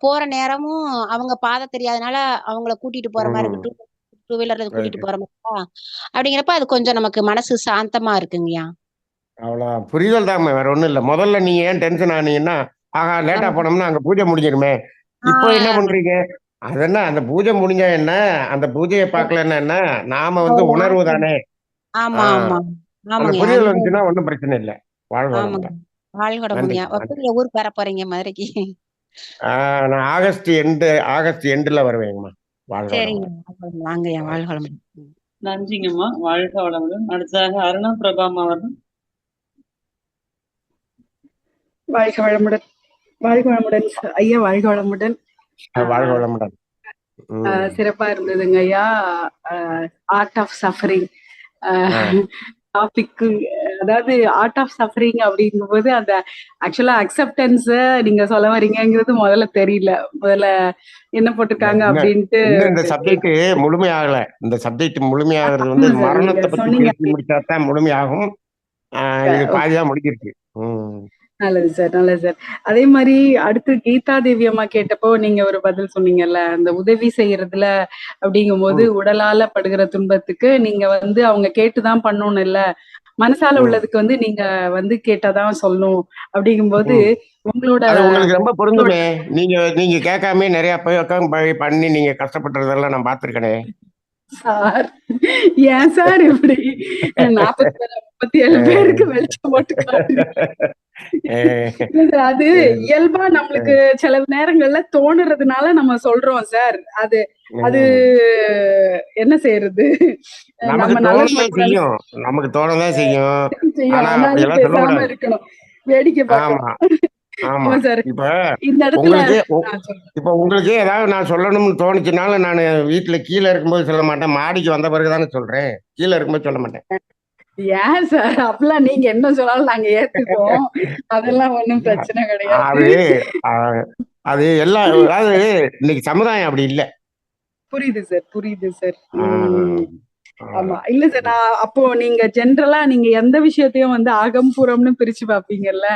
போற நேரமும் அவங்க பாதை தெரியாதனால அவங்கள கூட்டிட்டு போற மாரி ம் இருக்கு. டூ வீலர்ல கூட்டிட்டு ரைட்டு. போற மாரியா, அப்படிங்கிறப்ப அது கொஞ்சம் நமக்கு மனசு சாந்தமா இருக்குங்கய்யா. அவ்வளவுதான். புரிதல் தாம்மா, வேற ஒண்ணும் இல்ல. முதல்ல நீங்க ஏன் டென்ஷன் ஆனீங்கன்னா, ஆஹா லேட்டா ஆமா. போனோம்னா அங்க பூஜை முடிஞ்சிருமே. இப்போ என்ன ஆ பண்றீங்க? அது என்ன அந்த பூஜை முடிஞ்சா என்ன? அந்த பூஜைய பார்க்கலன்னா என்ன? நாம வந்து அவ்வளவுதான். உணர்வு தானே. ஆ ஆமா, ஆமா. அந்த ஆமாங்கய்யா. புரிதல் அந்த வந்துச்சுன்னா ஒண்ணும் பிரச்சனை இல்ல. வாழ்க ஆமாங்க. வளமுடன். வாழ்க வளமுங்கய்யா. நன்றிங்க, நன்றி. எப்ப ஊருக்கு வர போறீங்க மதுரைக்கு? நான் ஆகஸ்ட் எண்டுல வருவேங்கம்மா. வாழ்க சரிங்க. வளமுடன். வாங்கய்யா. வாழ்க வளமுடன். நன்றிங்கம்மா. வாழ்க வளமுடன். அடுத்ததாக அருணா பிரபாமா அவர்கள். வாழ்க வளமுடன். வாழ்க வளமுடன் ஐயா. வாழ்க வளமுடன். வாழ்க வளமுடன். சிறப்பா இருந்ததுங்க ஐயா. ஆர்ட் ஆஃப் சஃபரிங் ஆ. டாபிக்கு, அதாவது ஆர்ட் ஆஃப் சஃபரிங் அப்படிங்கும்போது அந்த ஆக்சுவலா அக்செப்டன்ஸ் நீங்க சொல்ல வரீங்கிறது முதல்ல தெரியல. முதல்ல என்ன போட்டிருக்காங்க இன்னும் அப்படின்ட்டு இன்னும் இந்த சப்ஜெக்ட் முழுமையாகல. இந்த சப்ஜெக்ட் முழுமையாகிறது வந்து ஆமா சார், நீங்க மரணத்தை பத்தி சொன்னீங்க. பேசி முடிச்சாதான் முழுமையாகும். இது பாதிதான் முடிஞ்சிருக்கு. நல்லது சார், நல்லது சார். அதே மாதிரி அடுத்து கீதா தேவி அம்மா கேட்டப்போ நீங்க ஒரு பதில் சொன்னீங்கல்ல, அந்த உதவி செய்யறதுல அப்படிங்கும்போது ம், உடலால படுகிற துன்பத்துக்கு நீங்க வந்து அவங்க கேட்டுதான் பண்ணணும் இல்ல, மனசால ம், உள்ளதுக்கு வந்து நீங்க வந்து கேட்டாதான் சொல்லணும் அப்படிங்கும்போது ம். உங்களோட அது உங்களுக்கு ரொம்ப உங்களோட பொருந்துமே. நீங்க நீங்க கேட்காம நிறைய பக்கம் பண்ணி நீங்க கஷ்டப்பட்டுறதெல்லாம் நான் பார்த்திருக்கேனே. சார், ஏன் சார் இப்படி 47 பேருக்கு வெளிச்சம் போட்டு காட்டுறீங்க? இல்ல சார், அது இயல்பா நம்மளுக்கு சில நேரங்கள்ல தோணுறதுனால நம்ம சொல்றோம் சார். அது அது என்ன செய்யறது? நமக்கு நம்ம நல்லது தோணதான் மட்டும் செய்யும். நமக்கு தோணதான் செய்யும். செய்யும். ஆனா ஆனாலும் அப்படியெல்லாம் பேசாம சொல்லக்கூடாது. இருக்கணும். வேடிக்கை ஆமா, பார்க்கணும். ஆமா. ஆமா சார். இப்ப இந்த இடத்துல உங்களுக்கு சொல்லுங்க. இப்ப உங்களுக்கு ஏதாவது நான் சொல்லணும்னு தோணுச்சுனாலும் நான் வீட்டுல கீழே இருக்கும்போது சொல்ல மாட்டேன். மாடிக்கு வந்த பிறகுதானே சொல்றேன். கீழே இருக்கும்போது சொல்ல மாட்டேன். ஏன் சார் அப்படிலாம் நீங்க என்ன சொன்னாலும் நாங்க ஏத்துக்குவோம். அதெல்லாம் ஒண்ணும் பிரச்சனை கிடையாது. அது அஹ், அது எல்லாம் அதாவது இன்னைக்கு சமுதாயம் அப்படி இல்லை. புரியுது சார், புரியுது சார். ஆமா. அவ்வளவுதான். இல்ல சார், நான் அப்போ நீங்க ஜென்ரலா நீங்க எந்த விஷயத்தையும் வந்து அகம் புறம்னு பிரிச்சு பாப்பீங்கல்ல,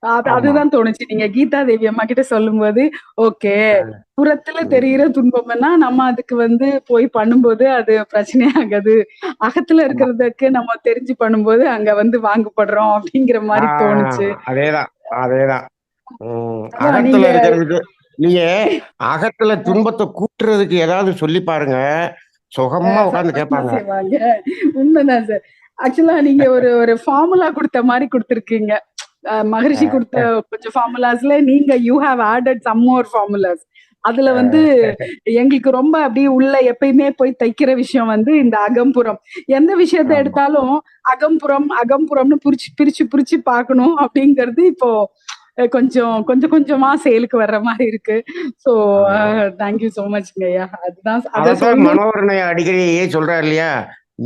ஆமா. அதுதான் தோணுச்சு. நீங்க கீதா தேவி அம்மா கிட்ட சொல்லும்போது, ஓகே, புறத்துல தெரிகிற துன்பம்னா நம்ம அதுக்கு வந்து போய் பண்ணும்போது அது பிரச்சனையாகாது. அகத்துல ஆமா. இருக்கிறதுக்கு நம்ம தெரிஞ்சு பண்ணும்போது அங்க வந்து வாங்கப்படுறோம் அப்படிங்கிற மாதிரி தோணுச்சு. அதேதான், அதேதான். அதான் அகத்துல நீங்க இருக்கிறதுக்கு நீங்க அகத்துல துன்பத்தை கூட்டுறதுக்கு ஏதாவது சொல்லி பாருங்க. சுகமா உட்கார்ந்து சந்தோஷமா கேட்பாங்க. செய்வாங்க. உண்மைதான் சார். ஆக்சுவலா நீங்க ஒரு ஒரு ஃபார்முலா கொடுத்த மாதிரி கொடுத்திருக்கீங்க. மகரிஷி கொடுத்த கொஞ்சம் ஃபார்முலாஸ்ல நீங்க you have added some more formulas. அதுல வந்து எங்களுக்கு ரொம்ப அப்படியே உள்ள எப்பயுமே போய் தைக்கிற விஷயம் வந்து இந்த அகம்புறம். எந்த விஷயத்த ஆமா. எடுத்தாலும் அகம்புறம் அகம்புறம்னு பிரிச்சு பிரிச்சு பிரிச்சு பார்க்கணும் அப்படிங்கிறது இப்போ கொஞ்சம் கொஞ்சம் கொஞ்சமா செயலுக்கு வர்ற மாதிரி இருக்கு. சோ ஆமா. தேங்க்யூ சோ மச்ங்க ஐயா. அதுதான் அதை அதத்தான் சொல்லணும். மனோகரனை அடிக்கடி சொல்றாரு இல்லையா?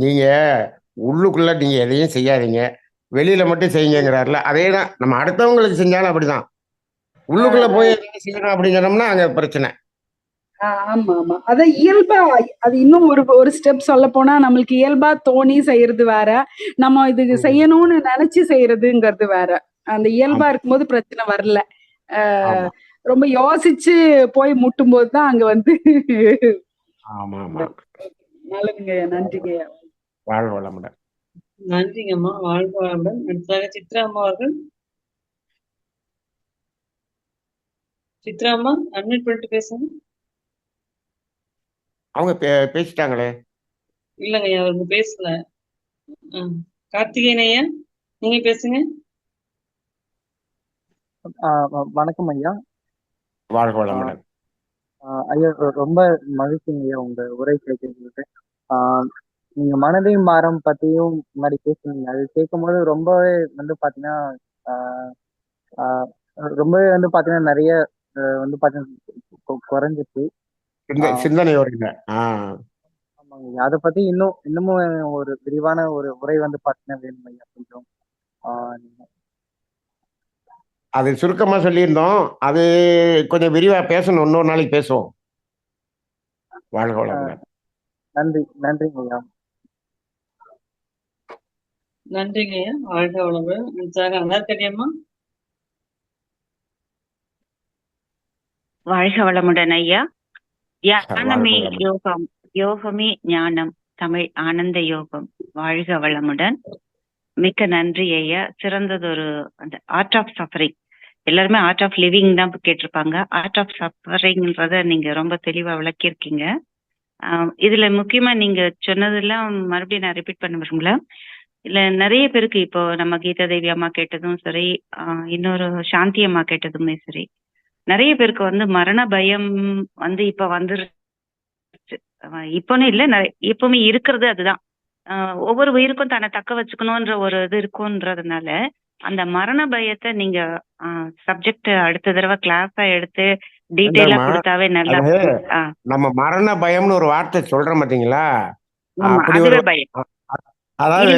நீங்க உள்ளுக்குள்ள நீங்க எதையும் செய்யாதீங்க, வெளியில மட்டும் செய்யுங்கிறாருல. அதேதான் நம்ம அடுத்தவங்களுக்கு செஞ்சாலும் அப்படிதான். உள்ளுக்குள்ள போய் எதையும் செய்யணும் அப்படின்னு சொன்னோம்னா அங்க பிரச்சனை. ஆமா ஆமா. அத இயல்பா, அது இன்னும் ஒரு ஒரு ஸ்டெப் சொல்ல போனா நம்மளுக்கு இயல்பா தோணி செய்யறது வேற, நம்ம இது செய்யணும்னு நினைச்சு செய்யறதுங்கிறது வேற. அந்த இயல்பா ஆமா, இருக்கும்போது பிரச்சனை வரல. ஆமா, ரொம்ப யோசிச்சு போய் முட்டும் போதுதான் அங்க வந்து ஆமா, ஆமா. நல்லதுங்க, நன்றிங்க. வாழ்க வளமுடன். நன்றிங்கம்மா. வாழ்க வளமுடன். அடுத்ததாக சித்ரா அம்மா அவர்கள். சித்ரா அம்மா அட்மிட் பண்ணிட்டு பேசுங்க. அவங்க பேசிட்டாங்களே. இல்லைங்க ஐயா, அவங்க பேசல. கார்த்திகேயன் ஐயா, நீங்க பேசுங்க. வணக்கம் ஐயா. வாழ்க வளமுடன். ஐயா ரொம்ப மகிழ்ச்சிங்க ஐயா உங்க உரை கிடைக்கிறது. நீங்க மனதையும் பாரம் பத்தியும் முன்னாடி பேசுனீங்க. அது கேட்கும்போது ரொம்பவே வந்து பாத்தீங்கன்னா ரொம்பவே வந்து பாத்தீங்கன்னா நிறைய வந்து பாத்தீங்கன்னா குறைஞ்சிச்சு. சிந்தனை வருங்க. அதை பத்தி இன்னமும் ஒரு விரிவான ஒரு உரை வந்து பார்த்தீங்கன்னா வேணும் ஐயா கொஞ்சம். அது சுருக்கமா சொல்லியிருந்தோம். அது கொஞ்சம் விரிவா பேசணும், இன்னொரு நாளைக்கு பேசுவோம். வாழ்க வளமுடன். நன்றிங்க ஐயா. நன்றிங்க ஐயா. வாழ்க வளமுடன். அனார்கலியம்மா. வாழ்க வளமுடன் ஐயா. ஞானமே யோகம், யோகமே ஞானம், தமிழ் ஆனந்த யோகம். வாழ்க வளமுடன். மிக்க நன்றி ஐயா. சிறந்ததொரு அந்த ஆர்ட் ஆஃப் சஃபரிங், எல்லாருமே ஆர்ட் ஆஃப் லிவிங் தான் கேட்டிருப்பாங்க. ஆர்ட் ஆஃப் சஃபரிங்ன்றத நீங்க ரொம்ப தெளிவா விளக்கியிருக்கீங்க. இதுல முக்கியமா நீங்க சொன்னதெல்லாம் மறுபடியும் நான் ரிப்பீட் பண்ண விரும்பல. இல்ல நிறைய பேருக்கு இப்போ நம்ம கீதா தேவி அம்மா கேட்டதும் சரி, இன்னொரு சாந்தி அம்மா கேட்டதுமே சரி, நிறைய பேருக்கு வந்து மரண பயம் வந்து இப்ப வந்துருச்சு. இப்போன்னு இல்ல, எப்பவுமே இருக்கிறது அதுதான். ஒவ்வொரு உயிருக்கும் தன்னை தக்க வச்சுக்கணும்ன்ற ஒரு இது இருக்கும்ன்றதுனால அந்த மரண பயத்தை நீங்க சப்ஜெக்ட் அடுத்த தடவை கிளாஸா எடுத்து டீடைலா கொடுத்தாவே நல்லா. நம்ம மரண பயம்னு ஒரு வார்த்தை சொல்றோம் பாத்தீங்களா, பயம். அதாவது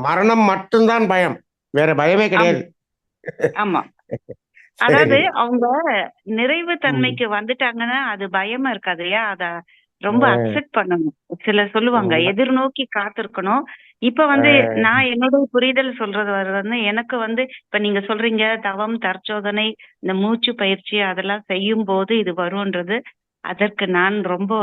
மரணம் மட்டும்தான் பயம், வேற பயமே கிடையாது. ஆமா, அதாவது அவங்க நிறைவு தன்மைக்கு வந்துட்டாங்கன்னா அது பயமா இருக்காதுயா, அத ரொம்ப அக்செப்ட் பண்ணணும். சிலர் சொல்லுவாங்க எதிர்நோக்கி காத்திருக்கணும். இப்ப வந்து நான் என்னோட புரிதல் சொல்றது வந்து எனக்கு வந்து இப்ப நீங்க சொல்றீங்க தவம், தற்சோதனை, இந்த மூச்சு பயிற்சி அதெல்லாம் செய்யும் போது இது வரும்ன்றது, அதற்கு நான் ரொம்ப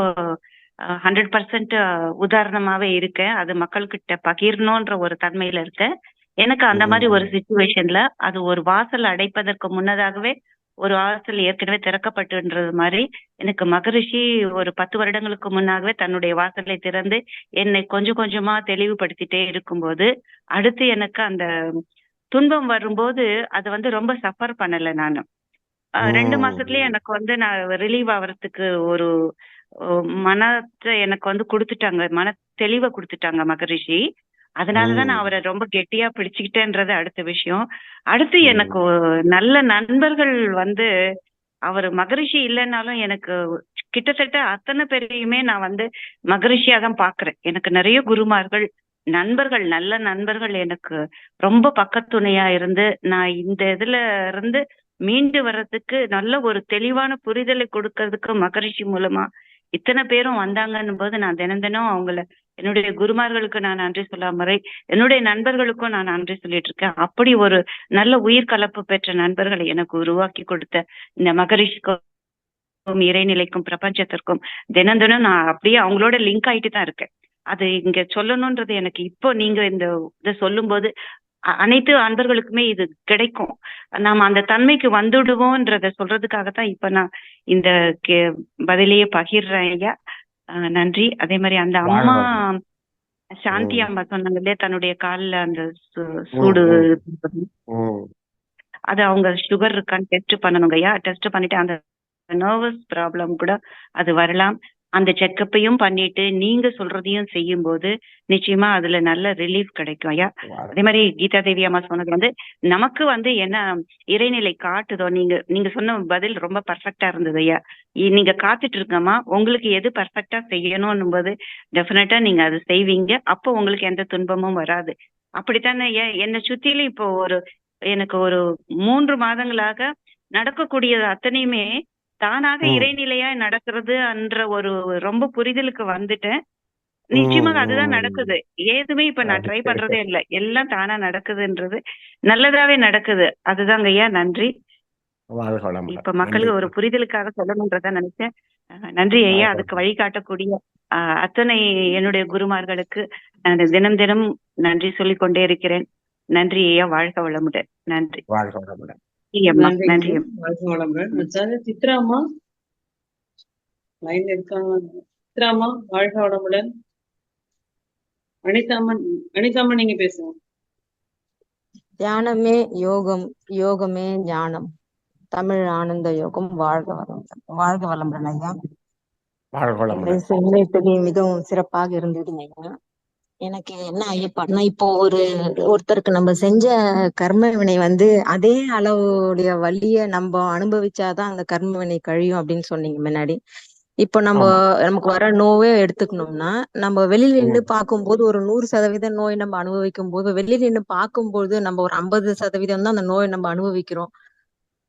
100% உதாரணமாவே இருக்கேன். அது மக்கள்கிட்ட பகிரணும்ன்ற ஒரு தன்மையில இருக்கேன். எனக்கு அந்த மாதிரி ஒரு சிச்சுவேஷன்ல அது ஒரு வாசல் அடைப்பதற்கு முன்னதாகவே ஒரு வாசல் ஏற்கனவே திறக்கப்பட்டுன்றது மாதிரி எனக்கு மகரிஷி ஒரு 10 வருடங்களுக்கு முன்னாகவே தன்னுடைய வாசலை திறந்து என்னை கொஞ்சம் கொஞ்சமா தெளிவுபடுத்திட்டே இருக்கும்போது, அடுத்து எனக்கு அந்த துன்பம் வரும்போது அது வந்து ரொம்ப சஃபர் பண்ணல. நானு 2 மாசத்துலயே எனக்கு வந்து நான் ரிலீவ் ஆகிறதுக்கு ஒரு மனத்தை எனக்கு வந்து கொடுத்துட்டாங்க, மன தெளிவை கொடுத்துட்டாங்க மகரிஷி. அதனாலதான் நான் அவரை ரொம்ப கெட்டியா பிடிச்சுக்கிட்டேன்றது அடுத்த விஷயம். அடுத்து எனக்கு நல்ல நண்பர்கள் வந்து, அவர் மகரிஷி இல்லைன்னாலும் எனக்கு கிட்டத்தட்ட அத்தனை பேரையுமே நான் வந்து மகரிஷியா தான் பாக்குறேன். எனக்கு நிறைய குருமார்கள், நண்பர்கள், நல்ல நண்பர்கள் எனக்கு ரொம்ப பக்கத்துணையா இருந்து நான் இந்த இதுல இருந்து மீண்டு வர்றதுக்கு நல்ல ஒரு தெளிவான புரிதலை கொடுக்கறதுக்கு மகரிஷி மூலமா இத்தனை பேரும் வந்தாங்கன்னும் போது நான் தினம் தினம் அவங்கள என்னுடைய குருமார்களுக்கு நான் நன்றி சொல்லாமறை என்னுடைய நண்பர்களுக்கும் நான் நன்றி சொல்லிட்டு இருக்கேன். அப்படி ஒரு நல்ல உயிர் கலப்பு பெற்ற நண்பர்களை எனக்கு உருவாக்கி கொடுத்த இந்த மகரிஷிக்கும் இறைநிலைக்கும் பிரபஞ்சத்திற்கும் தினம் தினம் நான் அப்படியே அவங்களோட லிங்க் ஆயிட்டு தான் இருக்கேன். அது இங்க சொல்லணும்ன்றது எனக்கு இப்போ நீங்க இந்த இதை சொல்லும் போது அனைத்து அன்பர்களுக்குமே இது கிடைக்கும். நாம அந்த தன்மைக்கு வந்துடுவோம்ன்றத சொல்றதுக்காகத்தான் இப்ப நான் இந்த பதிலையே பகிர்றேன் ஐயா. நன்றி. அதே மாதிரி அந்த அம்மா சாந்தி அம்மா சொன்னாங்க இல்லையா, தன்னுடைய காலில் அந்த சூடு, அது அவங்க சுகர் இருக்கான்னு டெஸ்ட் பண்ணணுங்க ஐயா. டெஸ்ட் பண்ணிட்டு அந்த நர்வஸ் ப்ராப்ளம் கூட அது வரலாம். அந்த செக்கப்பையும் பண்ணிட்டு நீங்க சொல்றதையும் செய்யும் போது நிச்சயமா அதுல நல்ல ரிலீஃப் கிடைக்கும் ஐயா. அதே மாதிரி கீதா தேவி அம்மா சொன்னது வந்து நமக்கு வந்து என்ன இறைநிலை காட்டுதோ, நீங்க சொன்ன பதில் ரொம்ப பர்ஃபெக்டா இருந்தது ஐயா. நீங்க காத்துட்டு இருக்கமா, உங்களுக்கு எது பர்ஃபெக்டா செய்யணும் போது டெஃபினட்டா நீங்க அது செய்வீங்க. அப்போ உங்களுக்கு எந்த துன்பமும் வராது. அப்படித்தானே ஐயா. என்னை சுத்திலும் இப்போ எனக்கு ஒரு 3 மாதங்களாக நடக்கக்கூடியது அத்தனையுமே தானாக இறைநிலையா நடக்கிறது என்ற ஒரு ரொம்ப புரிதலுக்கு வந்துட்டேன். நிச்சயமாக அதுதான் நடக்குது. எதுவுமே இப்ப நான் ட்ரை பண்றதே இல்லை, எல்லாம் தானா நடக்குதுன்றது நல்லதாவே நடக்குது. அதுதாங்க ஐயா. நன்றி. இப்ப மக்களுக்கு ஒரு புரிதலுக்காக சொல்லணும்ன்றத நினைச்சேன். நன்றி ஐயா. அதுக்கு வழிகாட்டக்கூடிய அத்தனை என்னுடைய குருமார்களுக்கு நான் தினம் தினம் நன்றி சொல்லிக் கொண்டே இருக்கிறேன். நன்றி ஐயா. வாழ்க வளமுடன். நன்றி. வாழ்க வளமுடன். நன்றி. சித்ராமா லைன்ல இருக்காங்க. சித்ராமா வாழ்க வளமுடன். அனிதாமா நீங்க பேசுங்க. தியானமே யோகம், யோகமே ஞானம், தமிழ் ஆனந்த யோகம். வாழ்க வளமுடன். வாழ்க வளமுடன் ஐயா. மிகவும் சிறப்பாக இருந்ததுங்க ஐயா. எனக்கு என்ன ஐயப்பாடுனா, இப்போ ஒருத்தருக்கு நம்ம செஞ்ச கர்ம வினை வந்து அதே அளவுடைய வலிய நம்ம அனுபவிச்சாதான் அந்த கர்ம வினை கழியும் அப்படின்னு சொன்னீங்க முன்னாடி. இப்போ நமக்கு வர நோவே எடுத்துக்கணும்னா, நம்ம வெளியில நின்று பார்க்கும்போது ஒரு 100% நோய் நம்ம அனுபவிக்கும் போது, வெளியில நின்று பார்க்கும்போது நம்ம ஒரு 50% தான் அந்த நோயை நம்ம அனுபவிக்கிறோம்.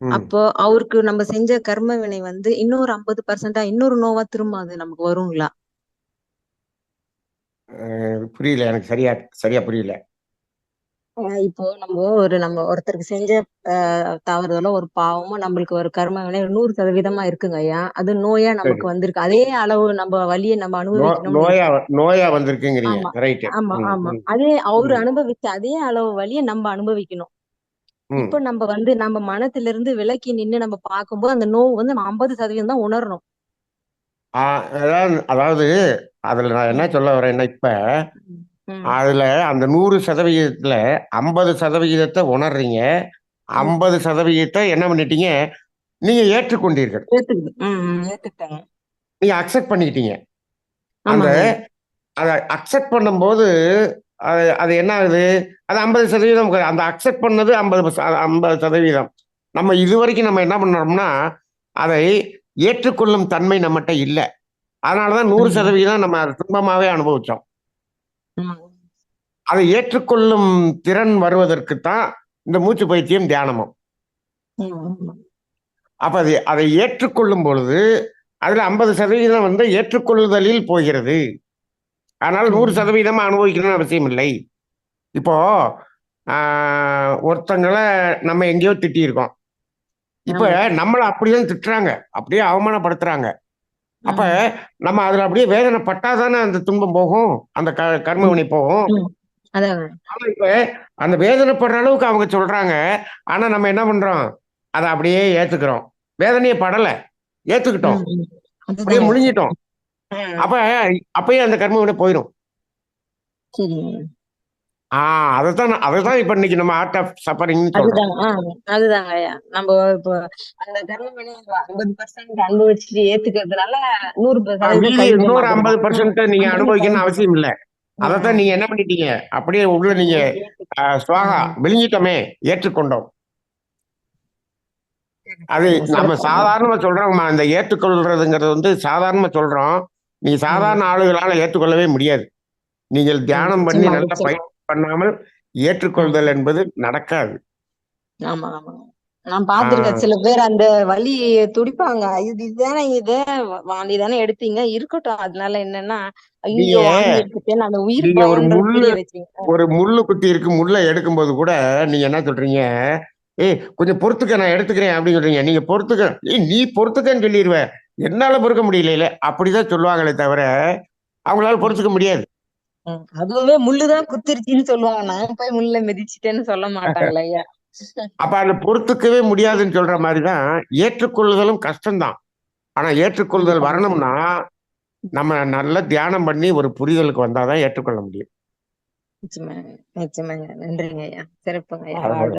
அப்போ அவருக்கு நம்ம செஞ்ச கர்ம வினை வந்து இன்னொரு 50% இன்னொரு நோவா திரும்ப அது நமக்கு வருங்களா? புரியல, எனக்கு சரியா புரியல. இப்போ நம்ம ஒருத்தருக்கு செஞ்ச தவறுதலோ ஒரு பாவமோ நம்மளுக்கு ஒரு கர்ம வினை 100% இருக்குங்க ஐயா. அது நோயா நமக்கு வந்திருக்கு. அதே அளவு நம்ம வலியை நம்ம அனுபவிக்கணும். நோயா வந்திருக்குங்கிறீங்க. ஆமா ரைட். ஆமா ஆமா. அதே அவரு அனுபவிச்ச அதே அளவு வலியை நம்ம அனுபவிக்கணும். இப்ப நம்ம மனத்துல இருந்து விலக்கி நின்னு நம்ம பார்க்கும்போது அந்த நோவு வந்து நம்ம 50% தான் உணரணும். அதாவது அதுல நான் என்ன சொல்ல வரேன்னா, இப்ப அதுல அந்த 100%த்துல 50% உணர்றீங்க, 50% என்ன பண்ணிட்டீங்க, நீங்க ஏற்றுக்கொண்டீர்கள், நீங்க அக்செப்ட் பண்ணிக்கிட்டீங்க. அதை அக்செப்ட் பண்ணும்போது அது என்ன ஆகுது, அது 50%. அந்த அக்செப்ட் பண்ணது 50%. நம்ம இதுவரைக்கும் நம்ம என்ன பண்ணோம்னா அதை ஏற்றுக்கொள்ளும் தன்மை நம்மகிட்ட இல்லை. அதனாலதான் 100% நம்ம அதை துன்பமாவே அனுபவிச்சோம். அதை ஏற்றுக்கொள்ளும் திறன் வருவதற்குத்தான் இந்த மூச்சு பயிற்சியும் தியானமும். அப்ப அதை ஏற்றுக்கொள்ளும் பொழுது அதுல 50% வந்து ஏற்றுக்கொள்ளுதலில் போகிறது. அதனால 100% அனுபவிக்கணும்னு அவசியம் இல்லை. இப்போ ஒருத்தங்களை நம்ம எங்கேயோ திட்டியிருக்கோம், இப்ப நம்மளை அப்படிதான் திட்டுறாங்க, அப்படியே அவமானப்படுத்துறாங்க. அப்ப நம்ம அதுல அப்படியே வேதனைப்பட்டாதானே அந்த துன்பம் போகும், அந்த கர்மவினை போகும். ஆனா இப்ப அந்த வேதனைப்படுற அளவுக்கு அவங்க சொல்றாங்க, ஆனா நம்ம என்ன பண்றோம், அதை அப்படியே ஏத்துக்கிறோம். வேதனையை படல, ஏத்துக்கிட்டோம், அப்படியே முழுங்கிட்டோம். அப்பயே அந்த கர்மவினை போயிடும். அதுதான் இப்ப இன்னைக்கு நம்ம ஆர்ட் ஆஃப் சஃபரிங் சொல்றோம். அதுதாங்க ஐயா. நம்ம இப்போ அந்த கர்மவினை 50% அனுபவிச்சுட்டு ஏத்துக்கிறதுனால 150% நீங்க அனுபவிக்கணும்னு அவசியம் இல்லை. அதைத்தான் நீங்க என்ன பண்ணிட்டீங்க, அப்படியே உள்ள நீங்க சுவாகா விழுங்கிட்டோமே, ஏற்றுக்கொண்டோம். அது நம்ம சாதாரணமா சொல்றோம். இந்த ஏற்றுக்கொள்றதுங்கிறது வந்து சாதாரணமா சொல்றோம். நீங்க சாதாரண ஆளுகளால ஏற்றுக்கொள்ளவே முடியாது. நீங்கள் தியானம் பண்ணி நல்ல பயிற்சி பண்ணாமல் ஏற்றுக்கொள்தல் என்பது நடக்காது. ஆமா ஆமா. நான் பாத்துருக்கேன், சில பேர் அந்த வலி துடிப்பாங்க. இதுதானே வாந்தி எடுத்தீங்க, இருக்கட்டும். அதனால என்னன்னா, ஐயோ வாந்தி எடுத்துட்டேன், அந்த உயிர் ஒரு முள்ளு குத்தி இருக்கு, முள்ள எடுக்கும்போது கூட நீங்க என்ன சொல்றீங்க, கொஞ்சம் பொறுத்துக்க, நான் எடுத்துக்கிறேன் அப்படின்னு சொல்றீங்க. நீங்க பொறுத்துக்க, நீ பொறுத்துக்கன்னு சொல்லிடுவ, என்னால பொறுக்க முடியல, அப்படிதான் சொல்லுவாங்களே தவிர அவங்களால பொறுத்துக்க முடியாது. அதுவே முள்ளுதான் குத்திருச்சுன்னு சொல்லுவாங்க, நான் போய் முள்ள மிதிச்சிட்டேன்னு சொல்ல மாட்டாங்களா ஐயா? அப்ப அதுல பொறுத்துக்கவே முடியாதுன்னு சொல்ற மாதிரிதான் ஏற்றுக்கொள்ளுதலும் கஷ்டம்தான். ஆனா ஏற்றுக்கொள்ளுதல் வரணும்னா நம்ம நல்ல தியானம் பண்ணி ஒரு புரிதலுக்கு வந்தாதான் ஏற்றுக்கொள்ள முடியும். நிச்சயமாங்க நிச்சயமாங்க. நன்றிங்க ஐயா, சிறப்புங்க ஐயா.